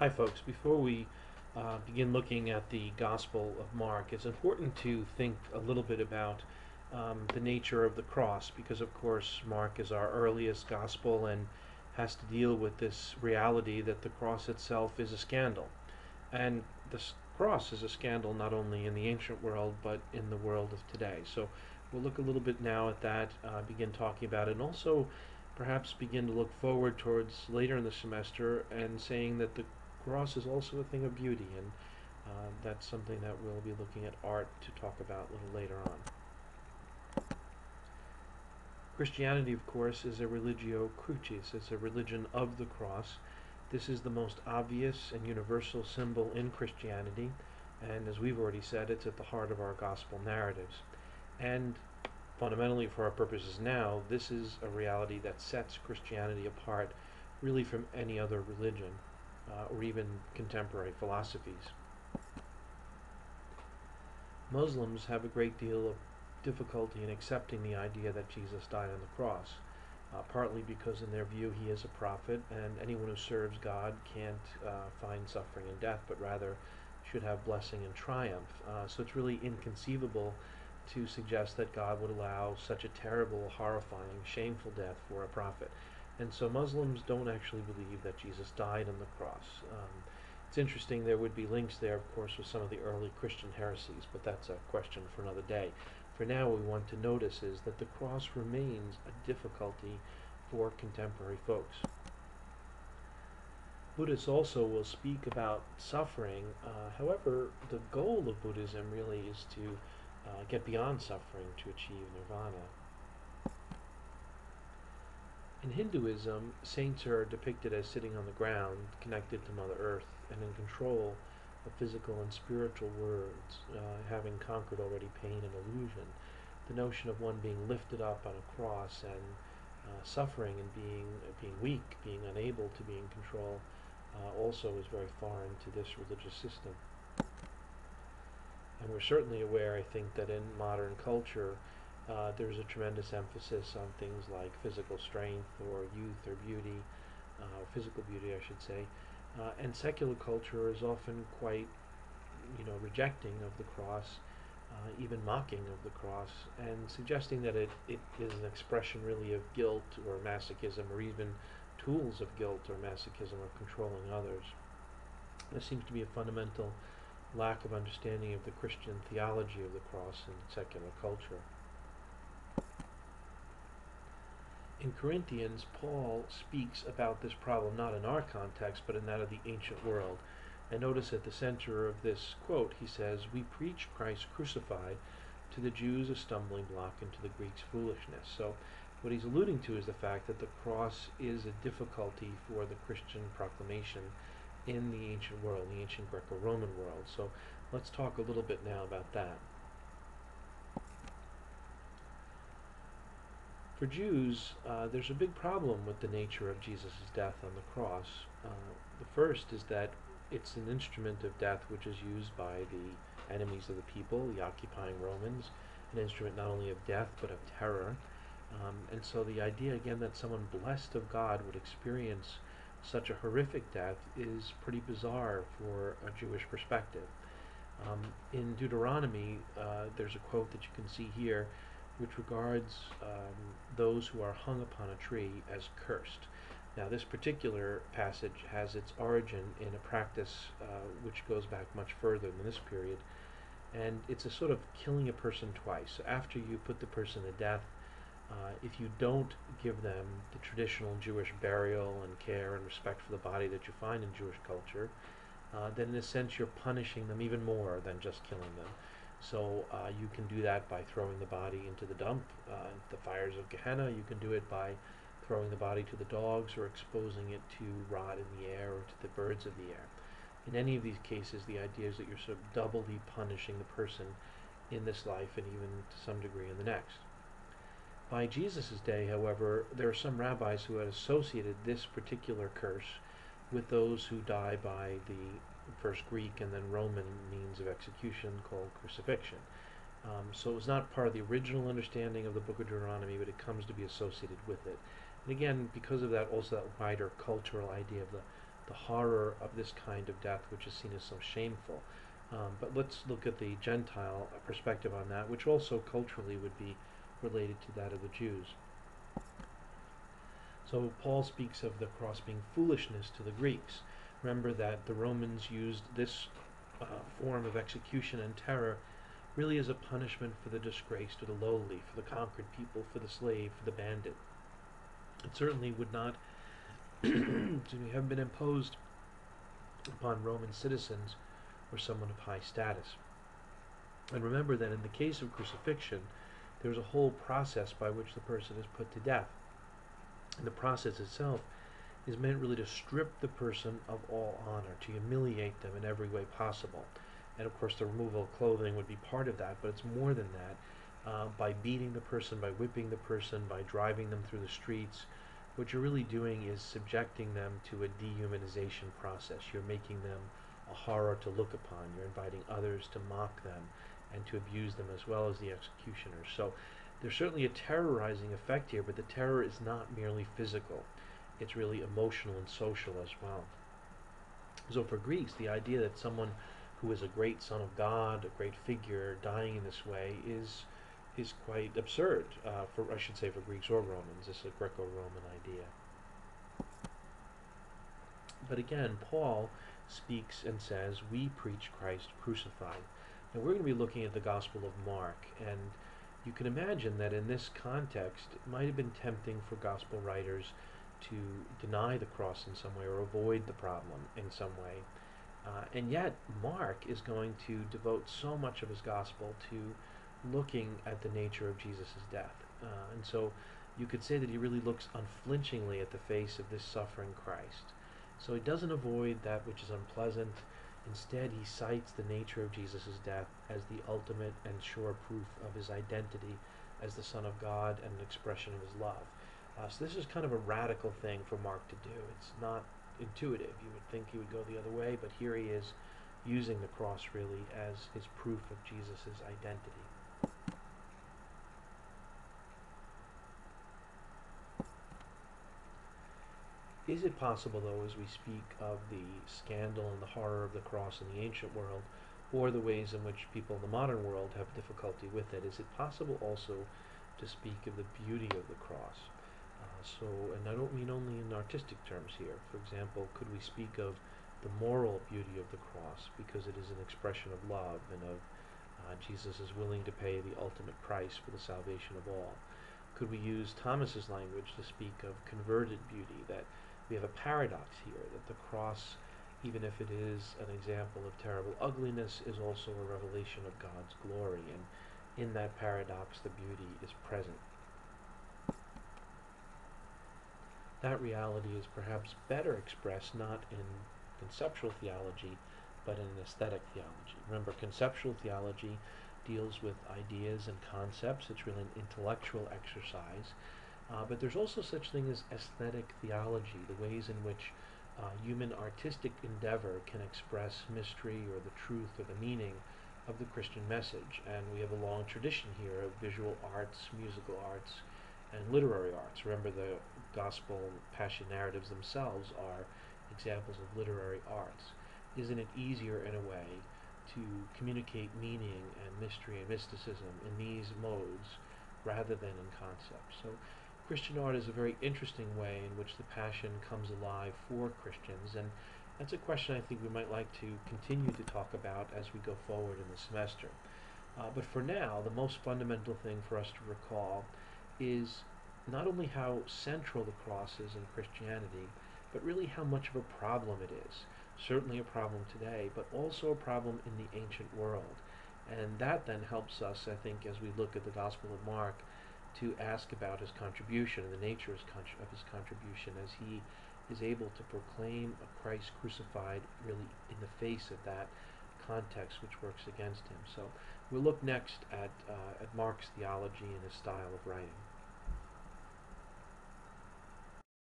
Hi, folks. Before we begin looking at the Gospel of Mark, it's important to think a little bit about the nature of the cross, because, of course, Mark is our earliest Gospel and has to deal with this reality that the cross itself is a scandal. And this cross is a scandal not only in the ancient world, but in the world of today. So we'll look a little bit now at that, begin talking about it, and also perhaps begin to look forward towards later in the semester and saying that the cross is also a thing of beauty, and that's something that we'll be looking at art to talk about a little later on. Christianity, of course, is a religio crucis, it's a religion of the cross. This is the most obvious and universal symbol in Christianity, and as we've already said, it's at the heart of our gospel narratives. And fundamentally, for our purposes now, this is a reality that sets Christianity apart really from any other religion or even contemporary philosophies. Muslims have a great deal of difficulty in accepting the idea that Jesus died on the cross, partly because in their view he is a prophet, and anyone who serves God can't find suffering and death, but rather should have blessing and triumph. So it's really inconceivable to suggest that God would allow such a terrible, horrifying, shameful death for a prophet. And so Muslims don't actually believe that Jesus died on the cross. It's interesting, there would be links there, of course, with some of the early Christian heresies, but that's a question for another day. For now, what we want to notice is that the cross remains a difficulty for contemporary folks. Buddhists also will speak about suffering. However, the goal of Buddhism really is to get beyond suffering to achieve nirvana. In Hinduism, saints are depicted as sitting on the ground, connected to Mother Earth, and in control of physical and spiritual worlds, having conquered already pain and illusion. The notion of one being lifted up on a cross and suffering and being weak, being unable to be in control, also is very foreign to this religious system. And we're certainly aware, I think, that in modern culture there's a tremendous emphasis on things like physical strength or youth or beauty, physical beauty, I should say. And secular culture is often quite, rejecting of the cross, even mocking of the cross, and suggesting that it is an expression really of guilt or masochism, or even tools of guilt or masochism of controlling others. There seems to be a fundamental lack of understanding of the Christian theology of the cross in secular culture. In Corinthians, Paul speaks about this problem not in our context, but in that of the ancient world. And notice at the center of this quote, he says, "We preach Christ crucified, to the Jews a stumbling block, and to the Greeks foolishness." So what he's alluding to is the fact that the cross is a difficulty for the Christian proclamation in the ancient world, the ancient Greco-Roman world. So let's talk a little bit now about that. For Jews, there's a big problem with the nature of Jesus' death on the cross. The first is that it's an instrument of death which is used by the enemies of the people, the occupying Romans, an instrument not only of death but of terror. And so the idea, again, that someone blessed of God would experience such a horrific death is pretty bizarre for a Jewish perspective. In Deuteronomy, there's a quote that you can see here, which regards those who are hung upon a tree as cursed. Now, this particular passage has its origin in a practice which goes back much further than this period, and it's a sort of killing a person twice. So after you put the person to death, if you don't give them the traditional Jewish burial and care and respect for the body that you find in Jewish culture, then in a sense you're punishing them even more than just killing them. So you can do that by throwing the body into the dump, the fires of Gehenna. You can do it by throwing the body to the dogs or exposing it to rot in the air or to the birds of the air. In any of these cases, the idea is that you're sort of doubly punishing the person in this life and even to some degree in the next. By Jesus' day, however, there are some rabbis who had associated this particular curse with those who die by the first Greek and then Roman means of execution called crucifixion. So it was not part of the original understanding of the book of Deuteronomy, but it comes to be associated with it. And again, because of that, also that wider cultural idea of the horror of this kind of death, which is seen as so shameful. But let's look at the Gentile perspective on that, which also culturally would be related to that of the Jews. So Paul speaks of the cross being foolishness to the Greeks. Remember that the Romans used this form of execution and terror really as a punishment for the disgraced or the lowly, for the conquered people, for the slave, for the bandit. It certainly would not have been imposed upon Roman citizens or someone of high status. And remember that in the case of crucifixion, there's a whole process by which the person is put to death. And the process itself is meant really to strip the person of all honor, to humiliate them in every way possible. And of course the removal of clothing would be part of that, but it's more than that. By beating the person, by whipping the person, by driving them through the streets, what you're really doing is subjecting them to a dehumanization process. You're making them a horror to look upon. You're inviting others to mock them and to abuse them, as well as the executioners. So there's certainly a terrorizing effect here, but the terror is not merely physical. It's really emotional and social as well. So for Greeks, the idea that someone who is a great son of God, a great figure, dying in this way is quite absurd. For Greeks or Romans. This is a Greco-Roman idea. But again, Paul speaks and says, we preach Christ crucified. Now we're going to be looking at the Gospel of Mark, and you can imagine that in this context, it might have been tempting for Gospel writers to deny the cross in some way or avoid the problem in some way. And yet, Mark is going to devote so much of his Gospel to looking at the nature of Jesus' death. And so you could say that he really looks unflinchingly at the face of this suffering Christ. So he doesn't avoid that which is unpleasant. Instead, he cites the nature of Jesus' death as the ultimate and sure proof of his identity as the Son of God and an expression of his love. So this is kind of a radical thing for Mark to do. It's not intuitive. You would think he would go the other way, but here he is using the cross really as his proof of Jesus' identity. Is it possible, though, as we speak of the scandal and the horror of the cross in the ancient world, or the ways in which people in the modern world have difficulty with it, is it possible also to speak of the beauty of the cross? And I don't mean only in artistic terms here. For example, could we speak of the moral beauty of the cross because it is an expression of love and of Jesus is willing to pay the ultimate price for the salvation of all? Could we use Thomas's language to speak of converted beauty, that we have a paradox here, that the cross, even if it is an example of terrible ugliness, is also a revelation of God's glory, and in that paradox the beauty is present. That reality is perhaps better expressed not in conceptual theology, but in aesthetic theology. Remember, conceptual theology deals with ideas and concepts. It's really an intellectual exercise. But there's also such thing as aesthetic theology, the ways in which human artistic endeavor can express mystery or the truth or the meaning of the Christian message. And we have a long tradition here of visual arts, musical arts, and literary arts. Remember, the gospel passion narratives themselves are examples of literary arts. Isn't it easier in a way to communicate meaning and mystery and mysticism in these modes rather than in concepts? So Christian art is a very interesting way in which the passion comes alive for Christians, and that's a question I think we might like to continue to talk about as we go forward in the semester. But for now, the most fundamental thing for us to recall is not only how central the cross is in Christianity, but really how much of a problem it is. Certainly a problem today, but also a problem in the ancient world. And that then helps us, I think, as we look at the Gospel of Mark, to ask about his contribution and the nature of his contribution as he is able to proclaim a Christ crucified really in the face of that context which works against him. So we'll look next at Mark's theology and his style of writing.